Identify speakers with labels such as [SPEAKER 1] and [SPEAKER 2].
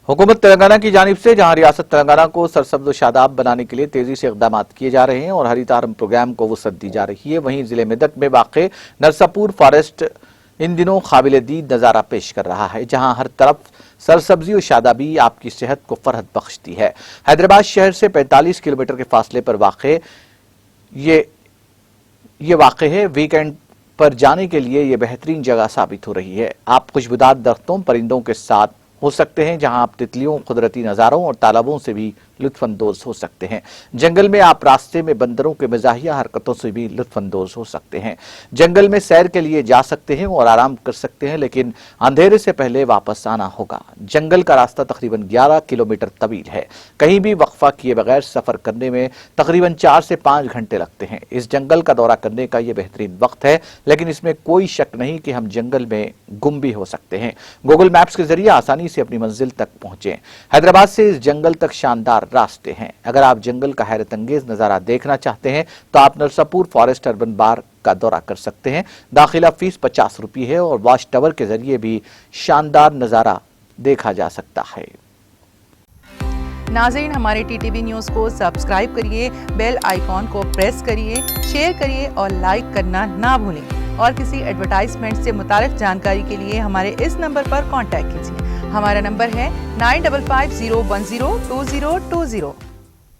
[SPEAKER 1] हुकूमत तेलंगाना की जानिब से जहां रियासत तेलंगाना को सरसब्ज व शादाब बनाने के लिए तेजी से इकदाम किए जा रहे हैं और हरितारम प्रोग्राम को वसअत दी जा रही है, वहीं जिले मेदक में वाक़े नरसापुर फॉरेस्ट इन दिनों काबिल दीद नज़ारा पेश कर रहा है, जहां हर तरफ सरसब्जी और शादाबी आपकी सेहत को फरहत बख्शती है। हैदराबाद शहर से 45 किलोमीटर के फासले पर वाक़े ये वाक़े है। वीकेंड पर जाने के लिए ये बेहतरीन जगह साबित हो रही है। आप खुशबूदार दरख्तों परिंदों के साथ हो सकते हैं, जहां आप तितलियों, कुदरती नज़ारों और तालाबों से भी लुत्फानंदोज हो सकते हैं। जंगल में आप रास्ते में बंदरों के मज़ाहिया हरकतों से भी लुत्फानंदोज हो सकते हैं। जंगल में सैर के लिए जा सकते हैं और आराम कर सकते हैं, लेकिन अंधेरे से पहले वापस आना होगा। जंगल का रास्ता तकरीबन 11 किलोमीटर तवील है। कहीं भी वक्फा किए बगैर सफ़र करने में तकरीबन 4 से 5 घंटे लगते हैं। इस जंगल का दौरा करने का यह बेहतरीन वक्त है, लेकिन इसमें कोई शक नहीं कि हम जंगल में गुम भी हो सकते हैं। गूगल मैप्स के जरिए आसानी से अपनी मंजिल तक पहुंचे। हैदराबाद से इस जंगल तक शानदार रास्ते हैं। अगर आप जंगल का हैरत अंगेज नजारा देखना चाहते हैं तो आप नरसापुर फॉरेस्ट अर्बन बार का दौरा कर सकते हैं। दाखिला फीस 50 रुपये है और वॉच टावर के जरिए भी शानदार नजारा देखा जा सकता है।
[SPEAKER 2] नाज़रीन, हमारे टीटीवी न्यूज़ को सब्सक्राइब करिए, बेल आइकॉन को प्रेस करिए, शेयर करिए और लाइक करना ना भूलें। और किसी एडवर्टाइजमेंट से मुताल्लिक़ जानकारी के लिए हमारे इस नंबर पर कॉन्टैक्ट कीजिए। हमारा नंबर है 9550102020।